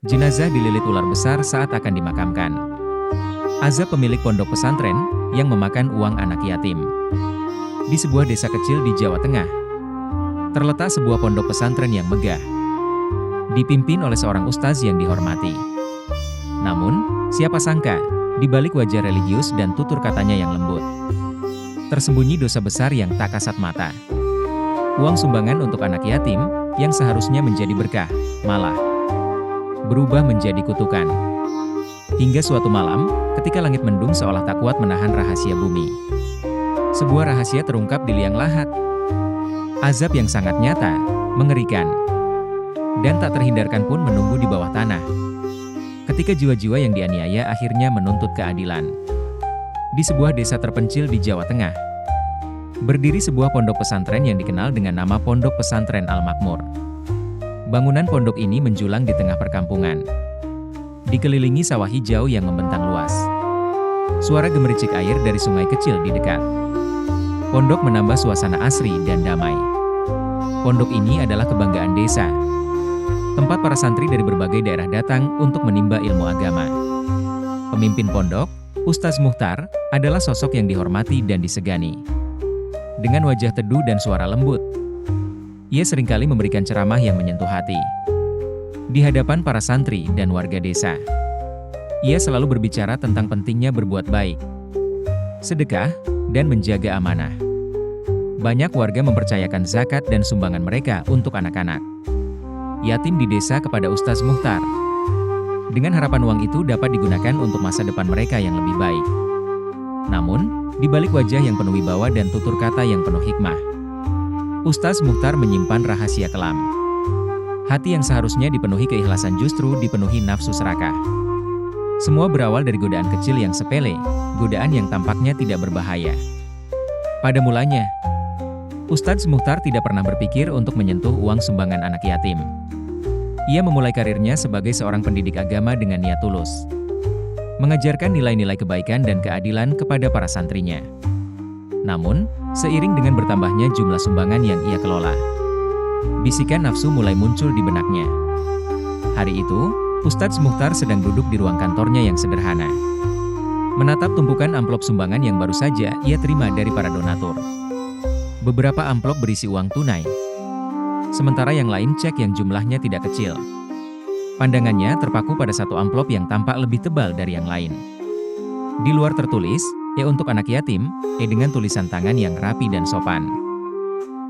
Jenazah dililit ular besar saat akan dimakamkan. Azab pemilik pondok pesantren yang memakan uang anak yatim. Di sebuah desa kecil di Jawa Tengah, terletak sebuah pondok pesantren yang megah, dipimpin oleh seorang ustaz yang dihormati. Namun, siapa sangka, di balik wajah religius dan tutur katanya yang lembut, tersembunyi dosa besar yang tak kasat mata. Uang sumbangan untuk anak yatim, yang seharusnya menjadi berkah, malah berubah menjadi kutukan. Hingga suatu malam, ketika langit mendung seolah tak kuat menahan rahasia bumi, sebuah rahasia terungkap di liang lahat. Azab yang sangat nyata, mengerikan, dan tak terhindarkan pun menunggu di bawah tanah. Ketika jiwa-jiwa yang dianiaya akhirnya menuntut keadilan. Di sebuah desa terpencil di Jawa Tengah, berdiri sebuah pondok pesantren yang dikenal dengan nama Pondok Pesantren Al-Makmur. Bangunan pondok ini menjulang di tengah perkampungan, dikelilingi sawah hijau yang membentang luas. Suara gemericik air dari sungai kecil di dekat pondok menambah suasana asri dan damai. Pondok ini adalah kebanggaan desa, tempat para santri dari berbagai daerah datang untuk menimba ilmu agama. Pemimpin pondok, Ustaz Muhtar, adalah sosok yang dihormati dan disegani. Dengan wajah teduh dan suara lembut, ia seringkali memberikan ceramah yang menyentuh hati. Di hadapan para santri dan warga desa, ia selalu berbicara tentang pentingnya berbuat baik, sedekah, dan menjaga amanah. Banyak warga mempercayakan zakat dan sumbangan mereka untuk anak-anak yatim di desa kepada Ustaz Muhtar, dengan harapan uang itu dapat digunakan untuk masa depan mereka yang lebih baik. Namun, di balik wajah yang penuh wibawa dan tutur kata yang penuh hikmah, Ustaz Muhtar menyimpan rahasia kelam. Hati yang seharusnya dipenuhi keikhlasan justru dipenuhi nafsu serakah. Semua berawal dari godaan kecil yang sepele, godaan yang tampaknya tidak berbahaya. Pada mulanya, Ustaz Muhtar tidak pernah berpikir untuk menyentuh uang sumbangan anak yatim. Ia memulai karirnya sebagai seorang pendidik agama dengan niat tulus, mengajarkan nilai-nilai kebaikan dan keadilan kepada para santrinya. Namun, seiring dengan bertambahnya jumlah sumbangan yang ia kelola, bisikan nafsu mulai muncul di benaknya. Hari itu, Ustaz Muhtar sedang duduk di ruang kantornya yang sederhana, menatap tumpukan amplop sumbangan yang baru saja ia terima dari para donatur. Beberapa amplop berisi uang tunai, sementara yang lain cek yang jumlahnya tidak kecil. Pandangannya terpaku pada satu amplop yang tampak lebih tebal dari yang lain. Di luar tertulis, "E untuk anak yatim," dengan tulisan tangan yang rapi dan sopan.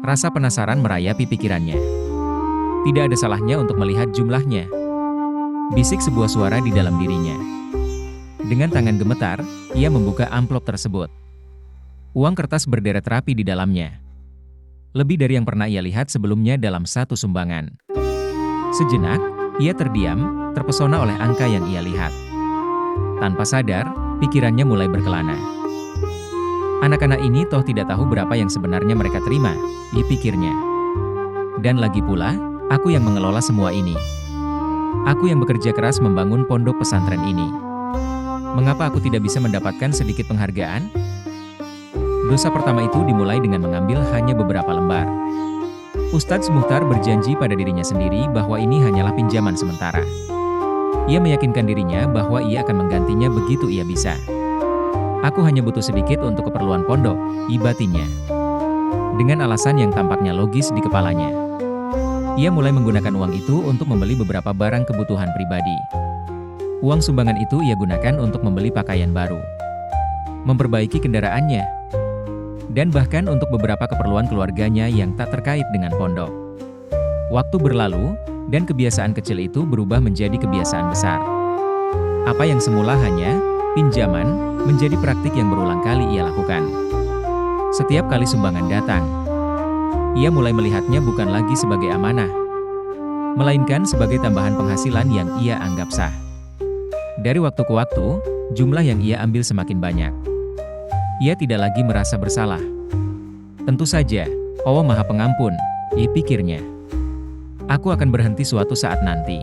Rasa penasaran merayapi pikirannya. Tidak ada salahnya untuk melihat jumlahnya, bisik sebuah suara di dalam dirinya. Dengan tangan gemetar, ia membuka amplop tersebut. Uang kertas berderet rapi di dalamnya, lebih dari yang pernah ia lihat sebelumnya dalam satu sumbangan. Sejenak, ia terdiam, terpesona oleh angka yang ia lihat. Tanpa sadar, pikirannya mulai berkelana. Anak-anak ini toh tidak tahu berapa yang sebenarnya mereka terima, pikirnya. Dan lagi pula, aku yang mengelola semua ini. Aku yang bekerja keras membangun pondok pesantren ini. Mengapa aku tidak bisa mendapatkan sedikit penghargaan? Dosa pertama itu dimulai dengan mengambil hanya beberapa lembar. Ustaz Muhtar berjanji pada dirinya sendiri bahwa ini hanyalah pinjaman sementara. Ia meyakinkan dirinya bahwa ia akan menggantinya begitu ia bisa. Aku hanya butuh sedikit untuk keperluan pondok, batinnya. Dengan alasan yang tampaknya logis di kepalanya, ia mulai menggunakan uang itu untuk membeli beberapa barang kebutuhan pribadi. Uang sumbangan itu ia gunakan untuk membeli pakaian baru, memperbaiki kendaraannya, dan bahkan untuk beberapa keperluan keluarganya yang tak terkait dengan pondok. Waktu berlalu, dan kebiasaan kecil itu berubah menjadi kebiasaan besar. Apa yang semula hanya pinjaman, menjadi praktik yang berulang kali ia lakukan. Setiap kali sumbangan datang, ia mulai melihatnya bukan lagi sebagai amanah, melainkan sebagai tambahan penghasilan yang ia anggap sah. Dari waktu ke waktu, jumlah yang ia ambil semakin banyak. Ia tidak lagi merasa bersalah. Tentu saja, Allah Maha Pengampun, pikirnya. Aku akan berhenti suatu saat nanti.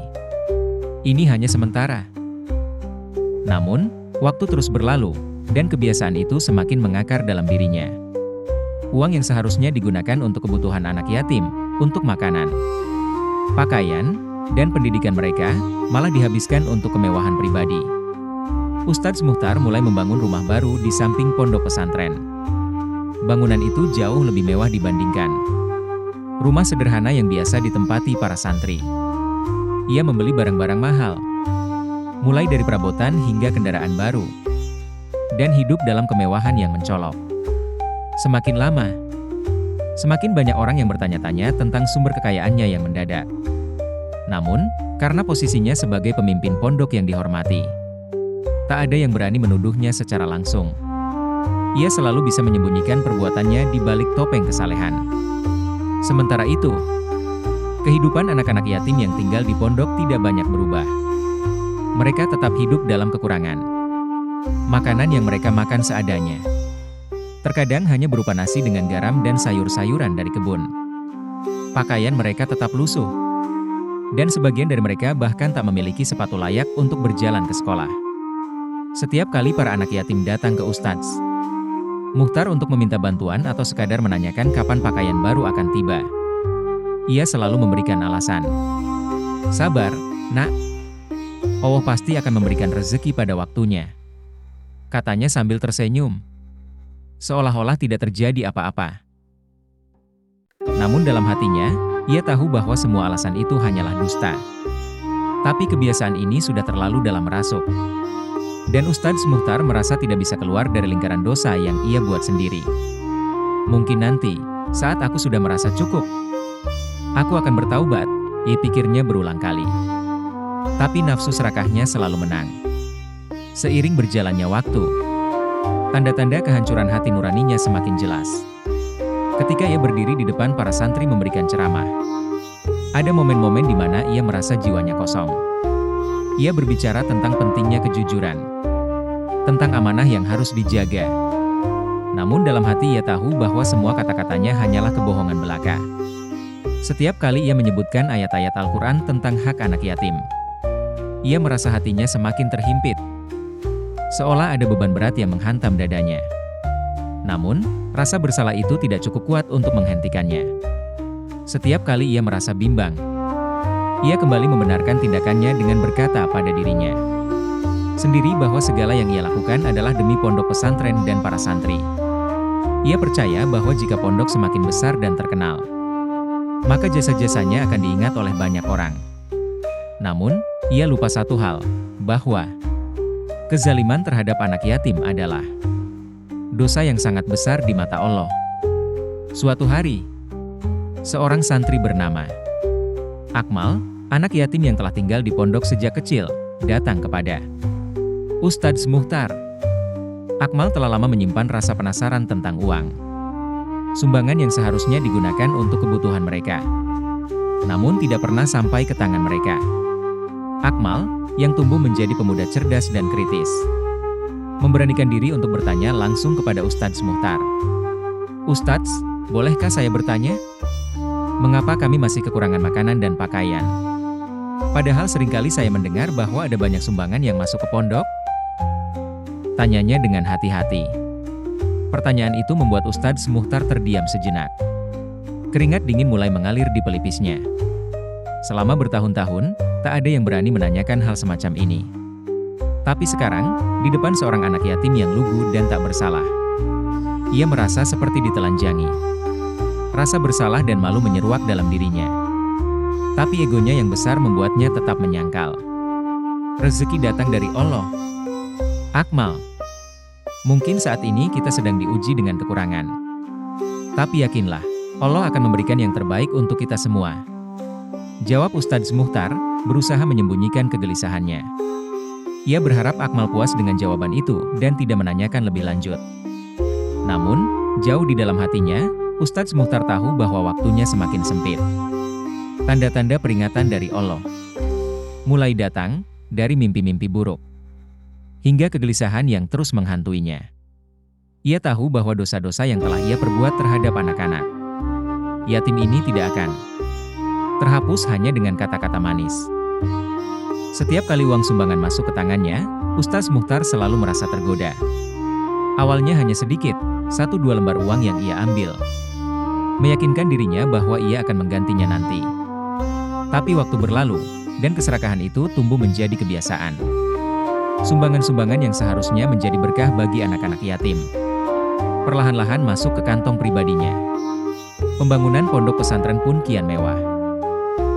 Ini hanya sementara. Namun, waktu terus berlalu, dan kebiasaan itu semakin mengakar dalam dirinya. Uang yang seharusnya digunakan untuk kebutuhan anak yatim, untuk makanan, pakaian, dan pendidikan mereka malah dihabiskan untuk kemewahan pribadi. Ustadz Muchtar mulai membangun rumah baru di samping pondok pesantren. Bangunan itu jauh lebih mewah dibandingkan rumah sederhana yang biasa ditempati para santri. Ia membeli barang-barang mahal, mulai dari perabotan hingga kendaraan baru, dan hidup dalam kemewahan yang mencolok. Semakin lama, semakin banyak orang yang bertanya-tanya tentang sumber kekayaannya yang mendadak. Namun, karena posisinya sebagai pemimpin pondok yang dihormati, tak ada yang berani menuduhnya secara langsung. Ia selalu bisa menyembunyikan perbuatannya di balik topeng kesalehan. Sementara itu, kehidupan anak-anak yatim yang tinggal di pondok tidak banyak berubah. Mereka tetap hidup dalam kekurangan. Makanan yang mereka makan seadanya. Terkadang hanya berupa nasi dengan garam dan sayur-sayuran dari kebun. Pakaian mereka tetap lusuh. Dan sebagian dari mereka bahkan tak memiliki sepatu layak untuk berjalan ke sekolah. Setiap kali para anak yatim datang ke Ustadz Muchtar untuk meminta bantuan atau sekadar menanyakan kapan pakaian baru akan tiba, ia selalu memberikan alasan. Sabar, nak. Allah pasti akan memberikan rezeki pada waktunya, katanya sambil tersenyum, seolah-olah tidak terjadi apa-apa. Namun dalam hatinya, ia tahu bahwa semua alasan itu hanyalah dusta. Tapi kebiasaan ini sudah terlalu dalam merasuk. Dan Ustadz Muchtar merasa tidak bisa keluar dari lingkaran dosa yang ia buat sendiri. Mungkin nanti, saat aku sudah merasa cukup, aku akan bertaubat, ia pikirnya berulang kali. Tapi nafsu serakahnya selalu menang. Seiring berjalannya waktu, tanda-tanda kehancuran hati nuraninya semakin jelas. Ketika ia berdiri di depan para santri memberikan ceramah, ada momen-momen di mana ia merasa jiwanya kosong. Ia berbicara tentang pentingnya kejujuran, tentang amanah yang harus dijaga. Namun dalam hati ia tahu bahwa semua kata-katanya hanyalah kebohongan belaka. Setiap kali ia menyebutkan ayat-ayat Al-Quran tentang hak anak yatim, ia merasa hatinya semakin terhimpit, seolah ada beban berat yang menghantam dadanya. Namun, rasa bersalah itu tidak cukup kuat untuk menghentikannya. Setiap kali ia merasa bimbang, ia kembali membenarkan tindakannya dengan berkata pada dirinya sendiri bahwa segala yang ia lakukan adalah demi pondok pesantren dan para santri. Ia percaya bahwa jika pondok semakin besar dan terkenal, maka jasa-jasanya akan diingat oleh banyak orang. Namun, ia lupa satu hal, bahwa kezaliman terhadap anak yatim adalah dosa yang sangat besar di mata Allah. Suatu hari, seorang santri bernama Akmal, anak yatim yang telah tinggal di pondok sejak kecil, datang kepada Ustadz Muchtar. Akmal telah lama menyimpan rasa penasaran tentang uang, sumbangan yang seharusnya digunakan untuk kebutuhan mereka, namun tidak pernah sampai ke tangan mereka. Akmal, yang tumbuh menjadi pemuda cerdas dan kritis, memberanikan diri untuk bertanya langsung kepada Ustadz Muchtar. Ustadz, bolehkah saya bertanya? Mengapa kami masih kekurangan makanan dan pakaian? Padahal seringkali saya mendengar bahwa ada banyak sumbangan yang masuk ke pondok. Tanyanya dengan hati-hati. Pertanyaan itu membuat Ustadz Muchtar terdiam sejenak. Keringat dingin mulai mengalir di pelipisnya. Selama bertahun-tahun, tak ada yang berani menanyakan hal semacam ini. Tapi sekarang, di depan seorang anak yatim yang lugu dan tak bersalah, ia merasa seperti ditelanjangi. Rasa bersalah dan malu menyeruak dalam dirinya. Tapi egonya yang besar membuatnya tetap menyangkal. Rezeki datang dari Allah. Akmal, mungkin saat ini kita sedang diuji dengan kekurangan. Tapi yakinlah, Allah akan memberikan yang terbaik untuk kita semua. Jawab Ustadz Muchtar, berusaha menyembunyikan kegelisahannya. Ia berharap Akmal puas dengan jawaban itu dan tidak menanyakan lebih lanjut. Namun, jauh di dalam hatinya, Ustadz Muchtar tahu bahwa waktunya semakin sempit. Tanda-tanda peringatan dari Allah mulai datang, dari mimpi-mimpi buruk hingga kegelisahan yang terus menghantuinya. Ia tahu bahwa dosa-dosa yang telah ia perbuat terhadap anak-anak yatim ini tidak akan terhapus hanya dengan kata-kata manis. Setiap kali uang sumbangan masuk ke tangannya, Ustadz Muchtar selalu merasa tergoda. Awalnya hanya sedikit, 1-2 lembar uang yang ia ambil, meyakinkan dirinya bahwa ia akan menggantinya nanti. Tapi waktu berlalu, Dan keserakahan itu tumbuh menjadi kebiasaan. Sumbangan-sumbangan yang seharusnya menjadi berkah bagi anak-anak yatim, perlahan-lahan masuk ke kantong pribadinya. Pembangunan pondok pesantren pun kian mewah.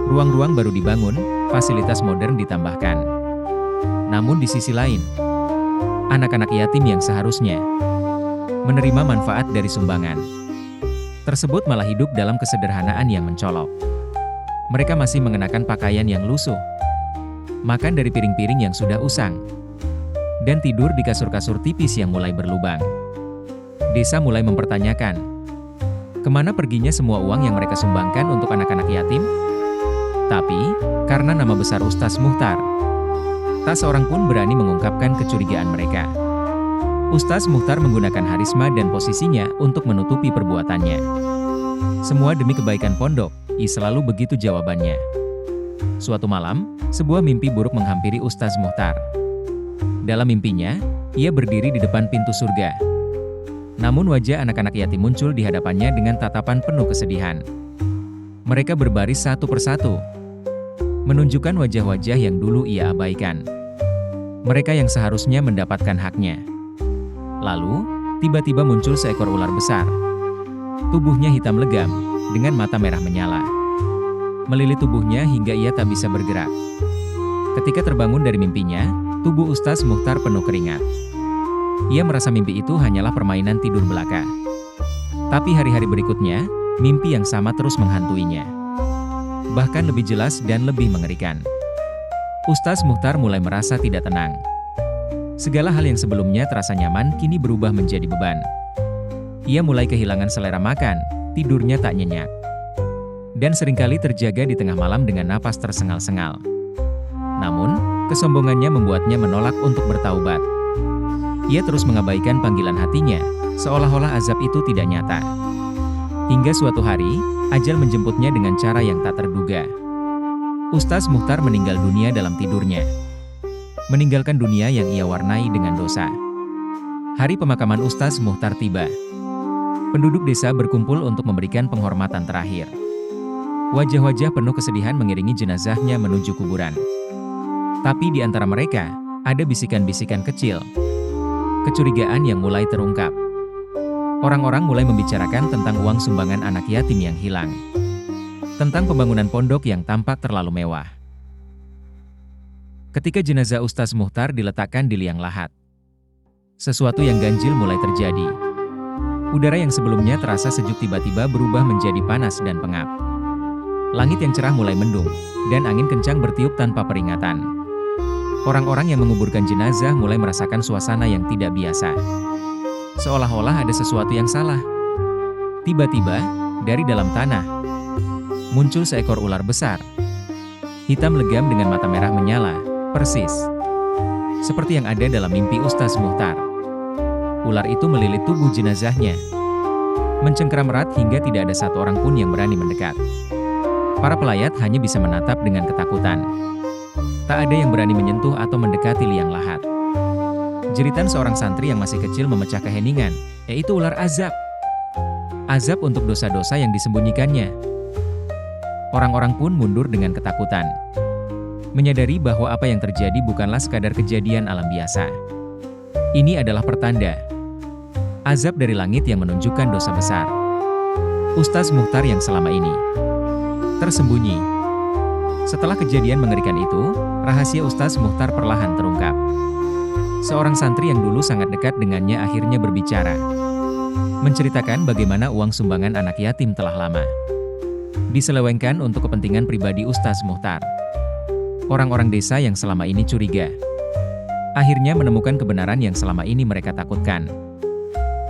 Ruang-ruang baru dibangun, fasilitas modern ditambahkan. Namun di sisi lain, anak-anak yatim yang seharusnya menerima manfaat dari sumbangan tersebut malah hidup dalam kesederhanaan yang mencolok. Mereka masih mengenakan pakaian yang lusuh, makan dari piring-piring yang sudah usang, dan tidur di kasur-kasur tipis yang mulai berlubang. Desa mulai mempertanyakan, kemana perginya semua uang yang mereka sumbangkan untuk anak-anak yatim? Tapi, karena nama besar Ustaz Muchtar, tak seorang pun berani mengungkapkan kecurigaan mereka. Ustaz Muchtar menggunakan harisma dan posisinya untuk menutupi perbuatannya. Semua demi kebaikan pondok, selalu begitu jawabannya. Suatu malam, sebuah mimpi buruk menghampiri Ustaz Muchtar. Dalam mimpinya, ia berdiri di depan pintu surga. Namun wajah anak-anak yatim muncul di hadapannya dengan tatapan penuh kesedihan. Mereka berbaris satu persatu, menunjukkan wajah-wajah yang dulu ia abaikan. Mereka yang seharusnya mendapatkan haknya. Lalu, tiba-tiba muncul seekor ular besar. Tubuhnya hitam legam, dengan mata merah menyala. Melilit tubuhnya hingga ia tak bisa bergerak. Ketika terbangun dari mimpinya, tubuh Ustaz Muchtar penuh keringat. Ia merasa mimpi itu hanyalah permainan tidur belaka. Tapi hari-hari berikutnya, mimpi yang sama terus menghantuinya. Bahkan lebih jelas dan lebih mengerikan. Ustaz Muchtar mulai merasa tidak tenang. Segala hal yang sebelumnya terasa nyaman kini berubah menjadi beban. Ia mulai kehilangan selera makan, tidurnya tak nyenyak, dan seringkali terjaga di tengah malam dengan napas tersengal-sengal. Namun, kesombongannya membuatnya menolak untuk bertaubat. Ia terus mengabaikan panggilan hatinya, seolah-olah azab itu tidak nyata. Hingga suatu hari, ajal menjemputnya dengan cara yang tak terduga. Ustaz Muchtar meninggal dunia dalam tidurnya, meninggalkan dunia yang ia warnai dengan dosa. Hari pemakaman Ustaz Muchtar tiba. Penduduk desa berkumpul untuk memberikan penghormatan terakhir. Wajah-wajah penuh kesedihan mengiringi jenazahnya menuju kuburan. Tapi di antara mereka, ada bisikan-bisikan kecil. Kecurigaan yang mulai terungkap. Orang-orang mulai membicarakan tentang uang sumbangan anak yatim yang hilang. Tentang pembangunan pondok yang tampak terlalu mewah. Ketika jenazah Ustaz Muchtar diletakkan di liang lahat, sesuatu yang ganjil mulai terjadi. Udara yang sebelumnya terasa sejuk tiba-tiba berubah menjadi panas dan pengap. Langit yang cerah mulai mendung, dan angin kencang bertiup tanpa peringatan. Orang-orang yang menguburkan jenazah mulai merasakan suasana yang tidak biasa. Seolah-olah ada sesuatu yang salah. Tiba-tiba, dari dalam tanah, muncul seekor ular besar. Hitam legam dengan mata merah menyala, persis seperti yang ada dalam mimpi Ustaz Muchtar. Ular itu melilit tubuh jenazahnya, mencengkeram erat hingga tidak ada satu orang pun yang berani mendekat. Para pelayat hanya bisa menatap dengan ketakutan. Tak ada yang berani menyentuh atau mendekati liang lahat. Jeritan seorang santri yang masih kecil memecah keheningan, yaitu ular azab. Azab untuk dosa-dosa yang disembunyikannya. Orang-orang pun mundur dengan ketakutan, menyadari bahwa apa yang terjadi bukanlah sekadar kejadian alam biasa. Ini adalah pertanda azab dari langit yang menunjukkan dosa besar Ustaz Muchtar yang selama ini tersembunyi. Setelah kejadian mengerikan itu, rahasia Ustaz Muchtar perlahan terungkap. Seorang santri yang dulu sangat dekat dengannya akhirnya berbicara, menceritakan bagaimana uang sumbangan anak yatim telah lama diselewengkan untuk kepentingan pribadi Ustaz Muchtar. Orang-orang desa yang selama ini curiga, akhirnya menemukan kebenaran yang selama ini mereka takutkan.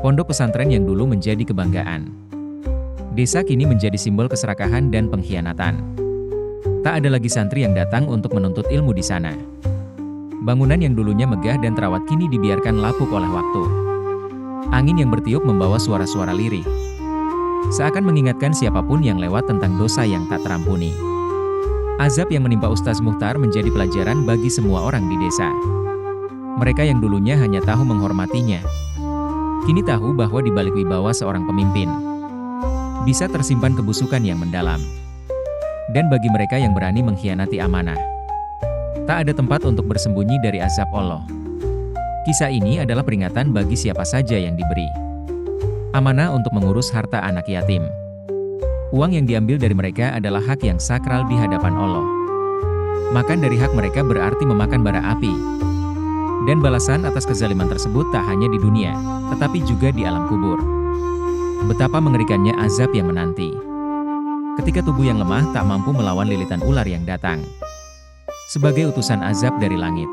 Pondok pesantren yang dulu menjadi kebanggaan desa kini menjadi simbol keserakahan dan pengkhianatan. Tak ada lagi santri yang datang untuk menuntut ilmu di sana. Bangunan yang dulunya megah dan terawat kini dibiarkan lapuk oleh waktu. Angin yang bertiup membawa suara-suara lirih, seakan mengingatkan siapapun yang lewat tentang dosa yang tak terampuni. Azab yang menimpa Ustaz Muchtar menjadi pelajaran bagi semua orang di desa. Mereka yang dulunya hanya tahu menghormatinya, kini tahu bahwa di balik wibawa seorang pemimpin bisa tersimpan kebusukan yang mendalam. Dan bagi mereka yang berani mengkhianati amanah, Tak ada tempat untuk bersembunyi dari azab Allah. Kisah ini adalah peringatan bagi siapa saja yang diberi amanah untuk mengurus harta anak yatim. Uang yang diambil dari mereka adalah hak yang sakral di hadapan Allah. Makan dari hak mereka berarti memakan bara api. Dan balasan atas kezaliman tersebut tak hanya di dunia, tetapi juga di alam kubur. Betapa mengerikannya azab yang menanti ketika tubuh yang lemah tak mampu melawan lilitan ular yang datang sebagai utusan azab dari langit.